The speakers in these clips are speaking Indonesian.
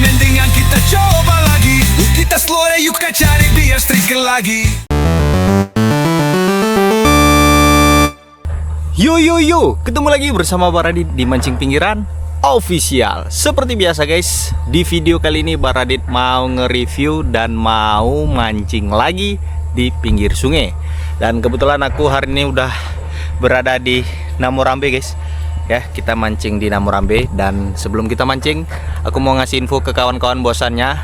mendingan kita coba lagi. Kita slow yuk cari biar striker lagi. Yo, ketemu lagi bersama Baradit di Mancing Pinggiran Official. Seperti biasa guys, di video kali ini Baradit mau nge-review dan mau mancing lagi di pinggir sungai. Dan kebetulan aku hari ini udah berada di Namorambe guys. Ya, kita mancing di Namorambe. Dan sebelum kita mancing, aku mau ngasih info ke kawan-kawan bosannya,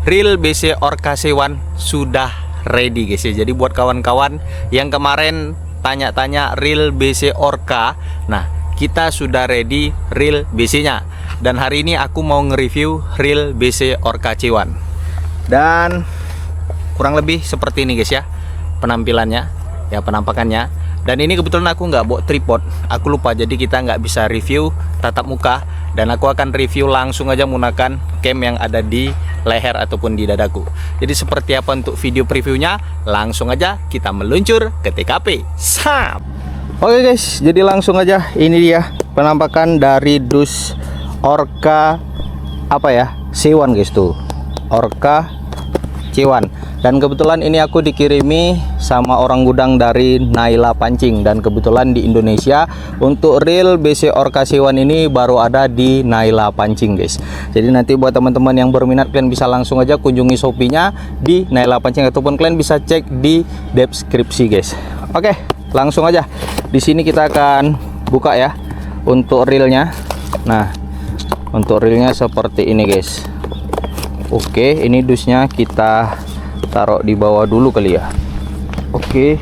reel BC Orca C1 sudah ready guys ya. Jadi buat kawan-kawan yang kemarin tanya-tanya reel BC Orca, nah kita sudah ready reel BC nya. Dan hari ini aku mau nge-review reel BC Orca C1. Dan kurang lebih seperti ini guys ya penampilannya, ya penampakannya. Dan ini kebetulan aku nggak bawa tripod, aku lupa, jadi kita nggak bisa review tatap muka. Dan aku akan review langsung aja menggunakan cam yang ada di leher ataupun di dadaku. Jadi seperti apa untuk video previewnya, langsung aja kita meluncur ke TKP. Sap. Oke guys, jadi langsung aja, ini dia penampakan dari dus Orca C1 guys tuh, Orca C1. Dan kebetulan ini aku dikirimi sama orang gudang dari Naila Pancing. Dan kebetulan di Indonesia untuk reel BC Orca C1 ini baru ada di Naila Pancing guys. Jadi nanti buat teman-teman yang berminat, kalian bisa langsung aja kunjungi Shopee-nya di Naila Pancing, ataupun kalian bisa cek di deskripsi guys. Oke, langsung aja. Di sini kita akan buka ya untuk reelnya. Nah, untuk reelnya seperti ini guys. Oke, ini dusnya kita taruh di bawah dulu kali ya. Oke,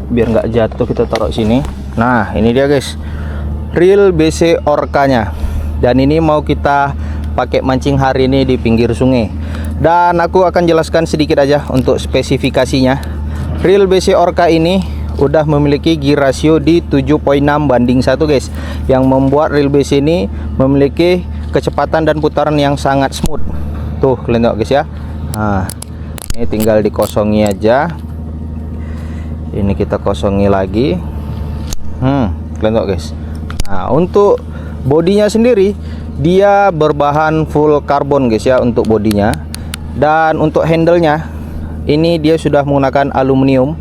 biar nggak jatuh kita taruh sini. Nah, ini dia guys, reel BC Orca-nya. Dan ini mau kita pakai mancing hari ini di pinggir sungai. Dan aku akan jelaskan sedikit aja untuk spesifikasinya. Reel BC Orca ini udah memiliki gear ratio di 7.6:1 guys, yang membuat reel BC ini memiliki kecepatan dan putaran yang sangat smooth. Tuh, kalian lihat guys ya. Nah, ini tinggal dikosongi aja. Ini kita kosongi lagi. Kalian lihat guys. Nah, untuk bodinya sendiri dia berbahan full karbon guys ya untuk bodinya. Dan untuk handle-nya ini dia sudah menggunakan aluminium.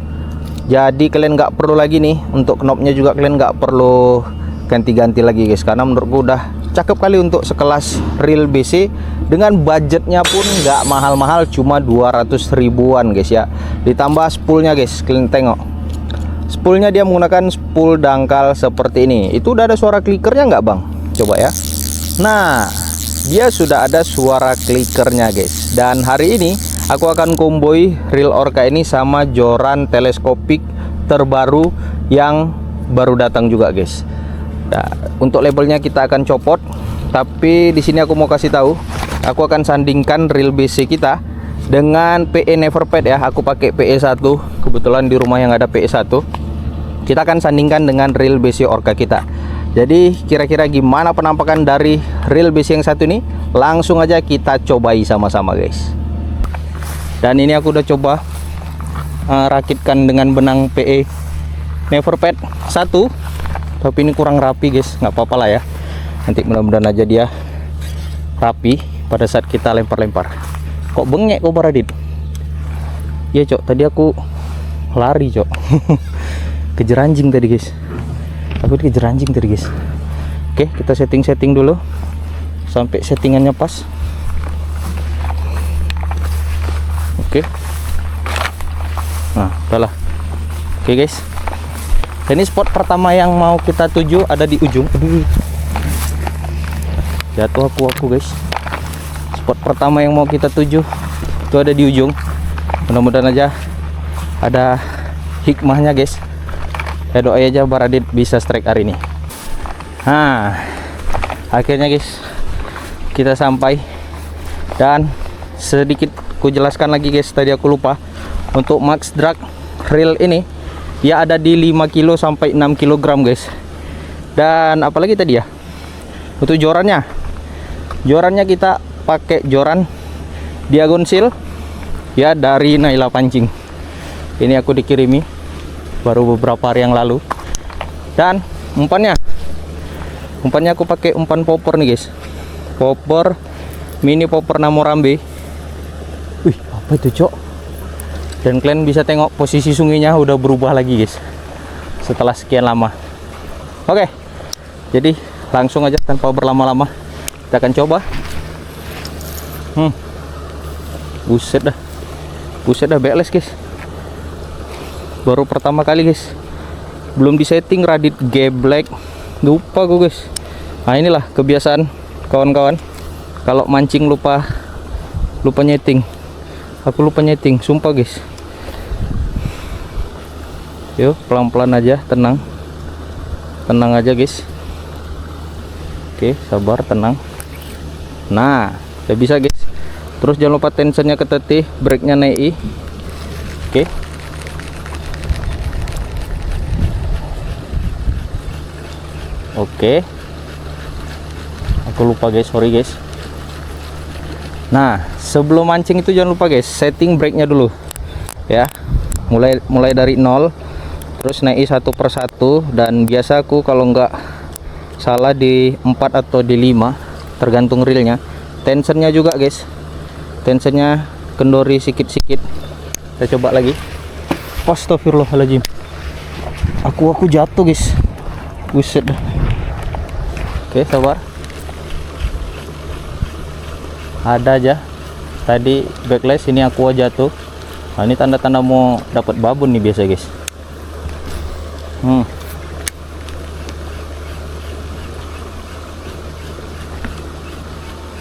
Jadi kalian nggak perlu lagi nih, untuk knopnya juga kalian nggak perlu ganti-ganti lagi guys, karena menurutku udah cakep kali untuk sekelas reel BC. Dengan budgetnya pun nggak mahal-mahal, cuma 200 ribuan guys ya. Ditambah spoolnya guys, kalian tengok spoolnya dia menggunakan spool dangkal seperti ini. Itu udah ada suara klikernya nggak bang? Coba ya. Nah, dia sudah ada suara klikernya guys. Dan hari ini aku akan komboi reel Orca ini sama joran teleskopik terbaru yang baru datang juga guys. Nah, untuk labelnya kita akan copot, tapi di sini aku mau kasih tahu, aku akan sandingkan reel BC kita dengan PE Neverpet ya. Aku pakai PE1, kebetulan di rumah yang ada PE1. Kita akan sandingkan dengan reel BC Orca kita. Jadi kira-kira gimana penampakan dari reel BC yang satu ini? Langsung aja kita cobai sama-sama guys. Dan ini aku udah coba rakitkan dengan benang PE Neverpet 1. Tapi ini kurang rapi guys, nggak apa-apa lah ya. Nanti mudah-mudahan aja dia rapi pada saat kita lempar-lempar. Kok bengek kok Baradit? Iya cok, tadi aku lari cok. Kejar anjing tadi guys. Aku dikejar anjing tadi guys. Oke, kita setting-setting dulu sampai settingannya pas. Oke. Nah, udahlah. Oke guys. Ini spot pertama yang mau kita tuju ada di ujung. Jatuh aku guys. Spot pertama yang mau kita tuju itu ada di ujung. Mudah-mudahan aja ada hikmahnya guys. Ya doa aja Baradit bisa strike hari ini. Nah, akhirnya guys kita sampai. Dan sedikit ku jelaskan lagi guys, tadi aku lupa. Untuk max drag reel ini ya ada di 5 kilo sampai 6 kg guys. Dan apalagi tadi ya, untuk jorannya kita pakai joran Diagon Seal ya dari Naila Pancing. Ini aku dikirimi baru beberapa hari yang lalu. Dan umpannya aku pakai umpan popor nih guys, popor mini popper Namorambe. Wih, apa itu, Cok? Dan kalian bisa tengok posisi sungainya udah berubah lagi, guys, setelah sekian lama. Oke, jadi langsung aja tanpa berlama-lama kita akan coba. Buset dah beles, guys. Baru pertama kali, guys, belum disetting radit geblek, lupa gue, guys. Nah, inilah kebiasaan kawan-kawan, kalau mancing lupa nyeting. Aku lupa nyeting, sumpah, guys. Yuk, pelan-pelan aja, tenang aja, guys. Oke, sabar, tenang. Nah, udah bisa, guys. Terus jangan lupa tensionnya ketetih, brake-nya naik. Oke. Oke. Aku lupa, guys, sorry, guys. Nah, sebelum mancing itu jangan lupa, guys, setting brake-nya dulu. Ya. Mulai dari 0, terus naik satu persatu, dan biasa aku kalau nggak salah di 4 atau di 5, tergantung reelnya. Tensionnya juga, guys. Tensionnya kendori sikit-sikit. Kita coba lagi. Astagfirullahaladzim. Aku jatuh, guys. Buset dah. Oke, sabar. Ada aja. Tadi backlash, ini aku jatuh. Nah, ini tanda-tanda mau dapat babon nih biasa, guys.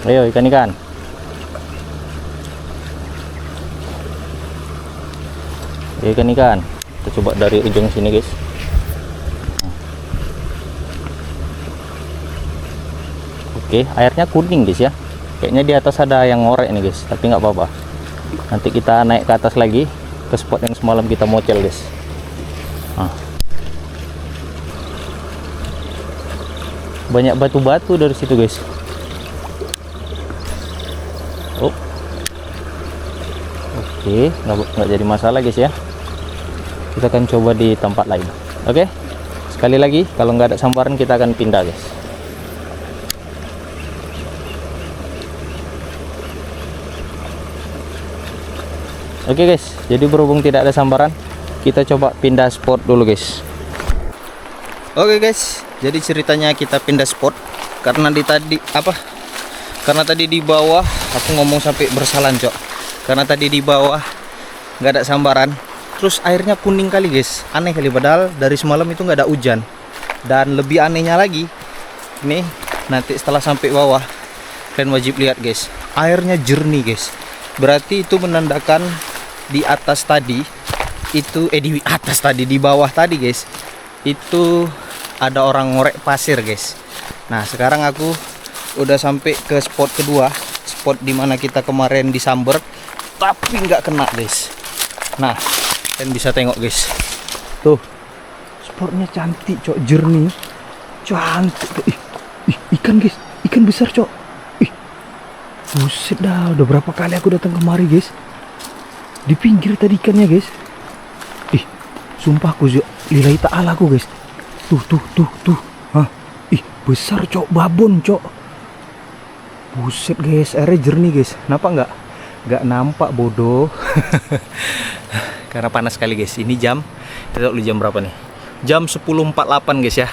Ayo, ikan. Ikan. Kita coba dari ujung sini, guys. Oke, airnya kuning, guys, ya. Kayaknya di atas ada yang ngorek nih, guys, tapi nggak apa-apa. Nanti kita naik ke atas lagi ke spot yang semalam kita mocel, guys. Banyak batu-batu dari situ, guys. Oke, nggak jadi masalah, guys, ya. Kita akan coba di tempat lain. Oke, sekali lagi, kalau nggak ada sambaran kita akan pindah, guys. Oke, guys, jadi berhubung tidak ada sambaran, kita coba pindah spot dulu, guys. Oke, guys, jadi ceritanya kita pindah spot karena tadi di bawah aku ngomong sampai bersalah, Cok. Karena tadi di bawah nggak ada sambaran, terus airnya kuning kali, guys. Aneh kali, padahal dari semalam itu nggak ada hujan. Dan lebih anehnya lagi, nih, nanti setelah sampai bawah kalian wajib lihat, guys, airnya jernih, guys. Berarti itu menandakan di atas tadi itu di bawah tadi, guys, itu ada orang ngorek pasir, guys. Nah, sekarang aku udah sampai ke spot kedua, spot dimana kita kemarin disamber tapi nggak kena, guys. Nah, kalian bisa tengok, guys, tuh spotnya cantik, Cok, jernih, cantik. Ikan, guys, ikan besar, Cok. Buset dah, udah berapa kali aku datang kemari, guys. Di pinggir tadi ikannya, guys. Sumpah aku lillahi ta'ala aku, guys. Tuh. Hah, besar, Cok, babon, Cok. Buset, guys, airnya jernih, guys. Kenapa nggak nampak, bodoh? Karena panas sekali, guys. Ini jam, kita lihat jam berapa nih? Jam 10.48, guys, ya.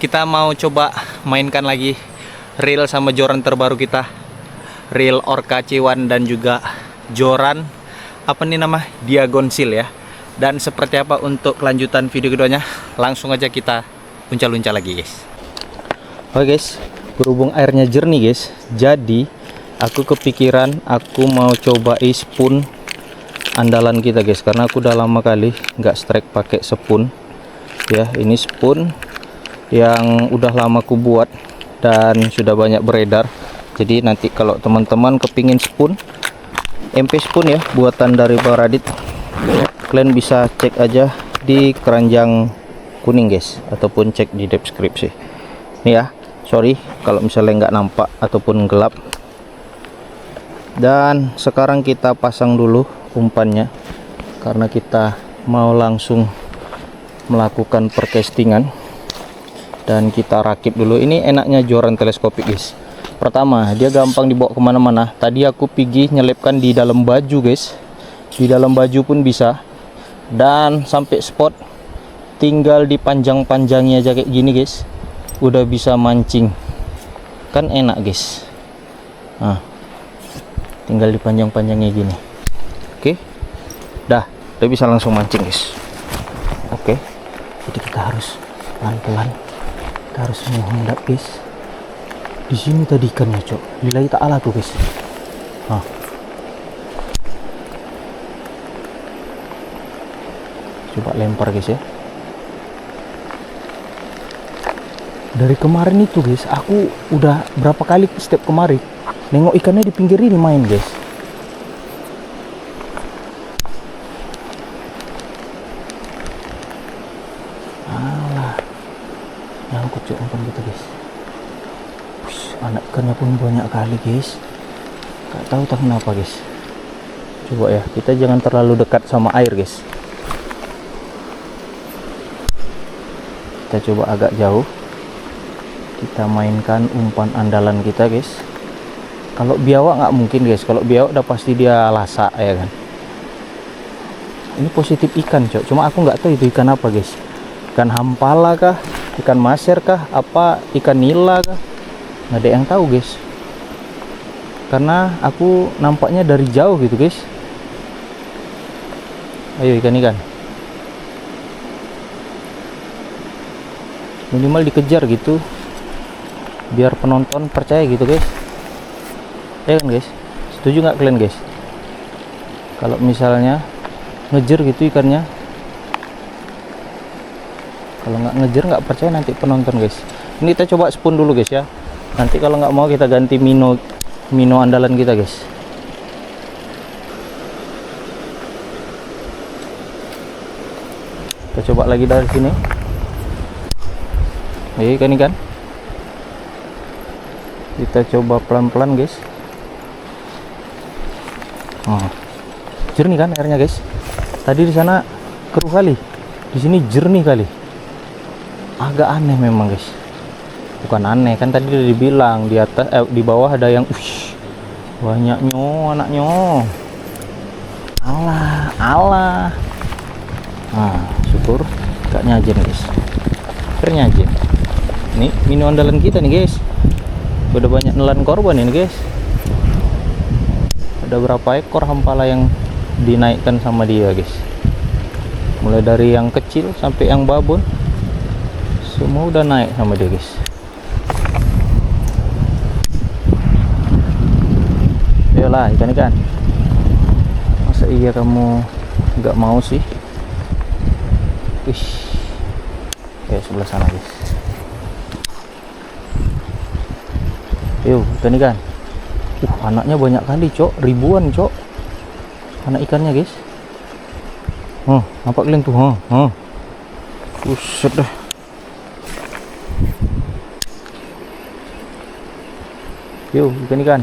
Kita mau coba mainkan lagi reel sama joran terbaru kita. Reel Orca C1 dan juga joran Diagon Seal, ya. Dan seperti apa untuk kelanjutan video keduanya, langsung aja kita uncal-uncal lagi, guys. Oke, guys, berhubung airnya jernih, guys, jadi aku kepikiran aku mau coba spoon andalan kita, guys, karena aku udah lama kali nggak strike pakai spoon, ya. Ini spoon yang udah lama aku buat dan sudah banyak beredar. Jadi nanti kalau teman-teman kepingin spoon MP spoon, ya, buatan dari Baradit, kalian bisa cek aja di keranjang kuning, guys, ataupun cek di deskripsi. Nih, ya, sorry kalau misalnya nggak nampak ataupun gelap. Dan sekarang kita pasang dulu umpannya karena kita mau langsung melakukan percastingan. Dan kita rakit dulu. Ini enaknya joran teleskopik, guys. Pertama, dia gampang dibawa kemana-mana. Tadi aku pergi nyelipkan di dalam baju guys, di dalam baju pun bisa. Dan sampai spot tinggal dipanjang-panjangi aja kayak gini guys, udah bisa mancing. Kan enak guys. Nah, tinggal dipanjang-panjangnya gini. Oke, dah bisa langsung mancing guys. Oke, jadi kita harus pelan-pelan, kita harus menghadap guys. Di sini tadi ikannya cok, lillahi ta'ala tuh guys. Nah, coba lempar guys ya. Dari kemarin itu guys, aku udah berapa kali setiap kemarin nengok ikannya di pinggir ini main guys. Alah, nyangkut cok umpan gitu guys. Anak ikannya pun banyak kali guys, gak tahu tak kenapa guys. Coba ya, kita jangan terlalu dekat sama air guys, kita coba agak jauh, kita mainkan umpan andalan kita guys. Kalau biawak nggak mungkin guys, kalau biawak udah pasti dia lasak ya kan. Ini positif ikan cok, cuma aku nggak tahu itu ikan apa guys, ikan hampala kah, ikan maser kah, apa ikan nila kah, nggak ada yang tahu guys, karena aku nampaknya dari jauh gitu guys. Ayo ikan-ikan, minimal dikejar gitu biar penonton percaya gitu guys, ya kan guys. Setuju nggak kalian guys kalau misalnya ngejar gitu ikannya? Kalau nggak ngejar nggak percaya nanti penonton guys. Ini kita coba spoon dulu guys ya, nanti kalau nggak mau kita ganti mino andalan kita guys. Kita coba lagi dari sini. Ayo ikan-ikan, kita coba pelan-pelan guys. Jernih kan airnya guys. Tadi di sana keruh kali, di sini jernih kali. Agak aneh memang guys. Bukan aneh, kan tadi udah dibilang di atas di bawah ada yang banyaknya anaknya. Alah. Nah, syukur gak nyajin guys. Akhirnya nyajin. Ini mino andalan kita nih guys. Udah banyak nelan korban ini guys. Ada berapa ekor hampala yang dinaikkan sama dia guys. Mulai dari yang kecil sampai yang babon, semua udah naik sama dia guys. Ayolah ikan-ikan, masa iya kamu nggak mau sih? Oke, sebelah sana guys. Yuk ikan-ikan. Anaknya banyak kali cok, ribuan cok anak ikannya guys. Nampak kalian tuh? Buset dah. Yuk ikan-ikan.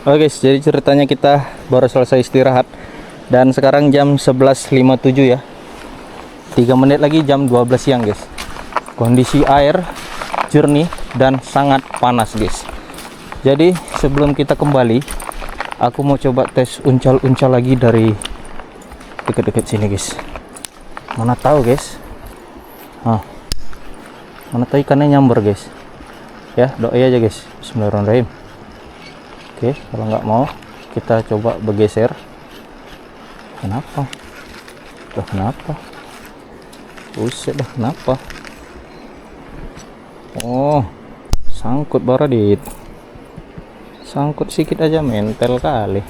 Oke guys, jadi ceritanya kita baru selesai istirahat dan sekarang jam 11.57 ya. 3 menit lagi jam 12 siang guys. Kondisi air jernih dan sangat panas guys. Jadi sebelum kita kembali, aku mau coba tes uncal-uncal lagi dari dekat-dekat sini guys. Mana tahu guys. Mana tahu ikannya nyamber guys. Ya, doa aja guys. Bismillahirrahmanirrahim. Oke, kalau nggak mau kita coba bergeser. Kenapa? Buset dah, kenapa? Oh, sangkut Baradit. Sangkut sedikit aja mentel kali.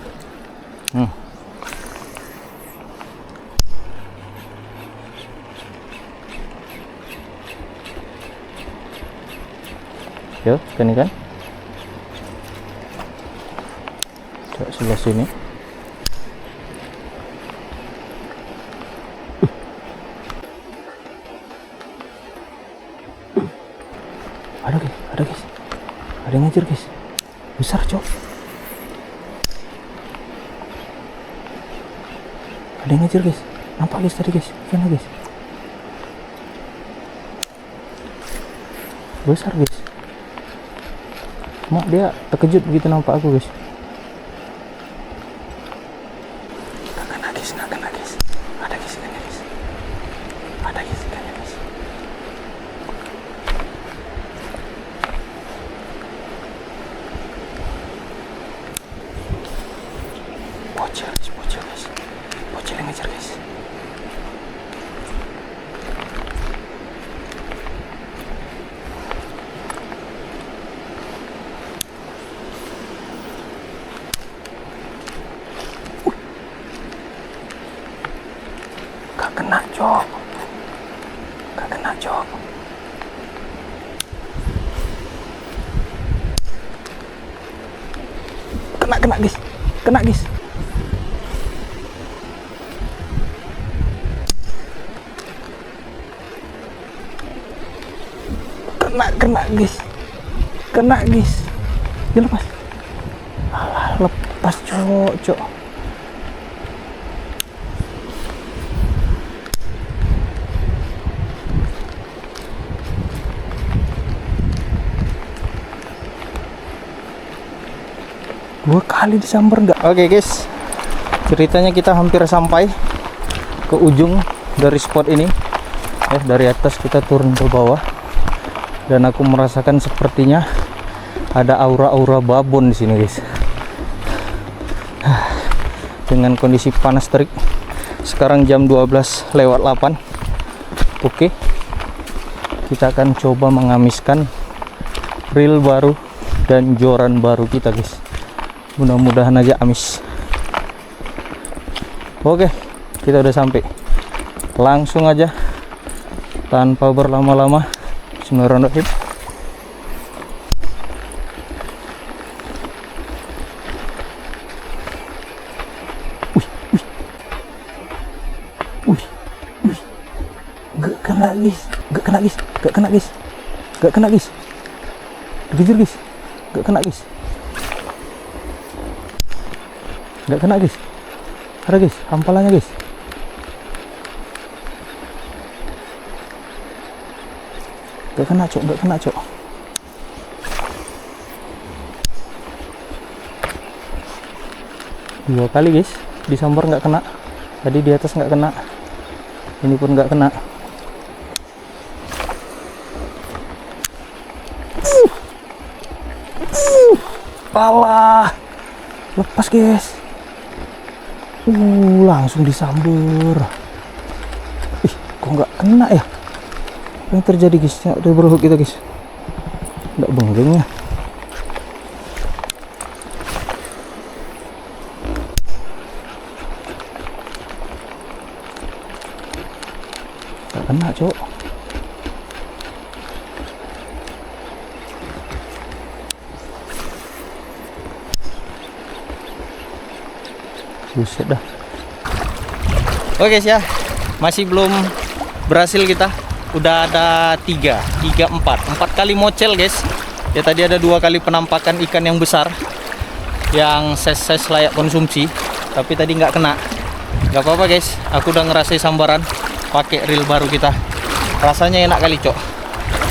Yuk, ini kan. Coba sebelah sini. Ada guys. Ada yang ngejar guys. Besar cok. Ada yang ngejar guys. Nampak guys tadi guys. Ikan guys. Besar guys. Mak dia terkejut begitu nampak aku guys. Gak kena guys, gak kena guys. Ada guys ikannya guys. Ada guys ikannya guys. Bocil guys, bocil guys. Bocil yang ngejar guys. Gak kena cok. Gak kena cok. Kena guys. Kena guys. Kena guys. Kena guys. Dia lepas. Alah, lepas cok. Dua kali disambar enggak? Oke guys, ceritanya kita hampir sampai ke ujung dari spot ini. Dari atas kita turun ke bawah, dan aku merasakan sepertinya ada aura-aura babon di sini guys. Dengan kondisi panas terik. Sekarang jam 12:08. Oke, kita akan coba mengamiskan reel baru dan joran baru kita guys. Mudah-mudahan aja amis. Oke, kita udah sampai. Langsung aja tanpa berlama-lama. Bismillahirrahmanirrahim. Wih. Gak kena guys. Dikejar guys. Gak kena guys. Gak kena guys. Ada guys, hampalannya guys. Gak kena cok. Dua kali guys, disambar gak kena. Tadi di atas gak kena. Ini pun gak kena. Alah, lepas guys. Langsung disambar. Ih, kok nggak kena ya? Apa yang terjadi guys? Udah berhook kita guys. Nggak benggengnya. Nggak kena cok. Buset dah. Oke guys ya, masih belum berhasil kita. Udah ada 4 kali mocel guys. Ya tadi ada 2 kali penampakan ikan yang besar, yang size layak konsumsi. Tapi tadi nggak kena. Gak apa-apa guys, aku udah ngerasain sambaran pakai reel baru kita. Rasanya enak kali cok.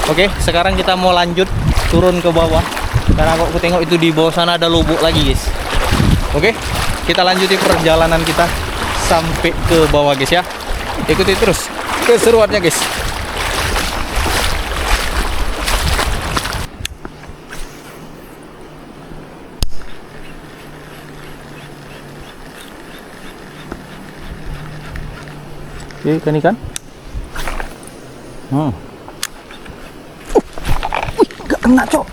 Oke, sekarang kita mau lanjut turun ke bawah. Karena aku tengok itu di bawah sana ada lubuk lagi guys. Oke, kita lanjuti perjalanan kita sampai ke bawah guys ya. Ikuti terus keseruannya guys. Oke, ikan. Gak kena cok.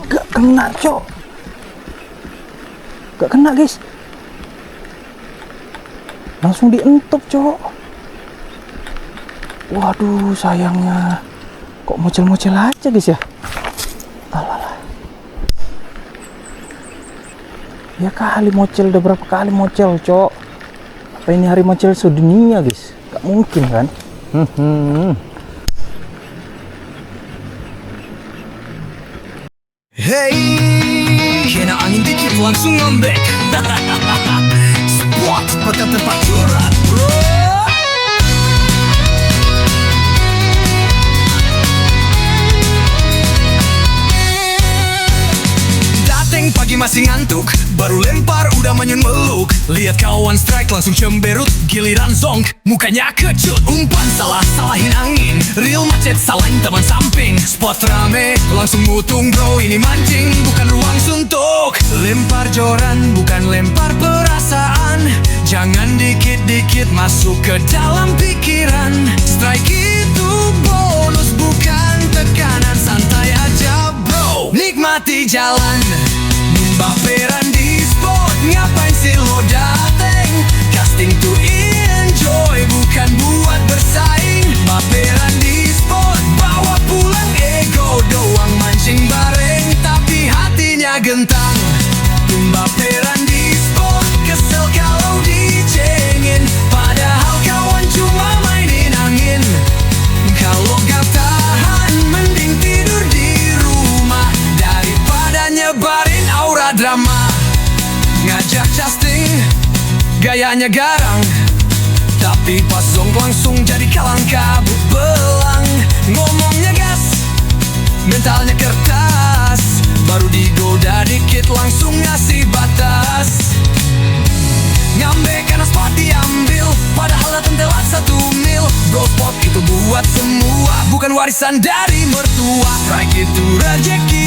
Gak kena cok. Gak kena guys. Langsung dientok cok. Waduh sayangnya. Kok mocel-mocel aja guys ya. Alah. Ya kali mocel, udah berapa kali mocel cok. Apa ini hari mocel sedunia guys? Gak mungkin kan. Hey, kena angin dikit langsung ngambek. Spot pada tempat curhat bro. masih ngantuk, baru lempar udah manyun meluk. Lihat kawan strike langsung cemberut, giliran zonk mukanya kecut. Umpan salah, salahin angin, real macet salahin teman samping. Spot rame, langsung mutung bro, ini mancing bukan ruang suntuk. Lempar joran bukan lempar perasaan, jangan dikit-dikit masuk ke dalam pikiran. Strike itu bonus bukan tekanan, santai aja bro, nikmati jalan. Bapperan di spot, ngapain sih lo dateng? Casting to enjoy, bukan buat bersaing. Bapperan di spot, bawa pulang ego doang, mancing bareng tapi hatinya gentang. Bapperan di spot, kesel kalau dicengin, padahal kawan cuma mainin angin. Kalau gak tahan, mending tidur di rumah daripada nyebarin aura drama. Ngajak casting, gayanya garang, tapi pas zonk langsung jadi kalang kabut belang. Ngomongnya gas, mentalnya kertas, baru digoda dikit langsung ngasih batas. Ngambek karena spot diambil, padahal datang telat 1 mil. Bro spot itu buat semua, bukan warisan dari mertua. Strike itu rejeki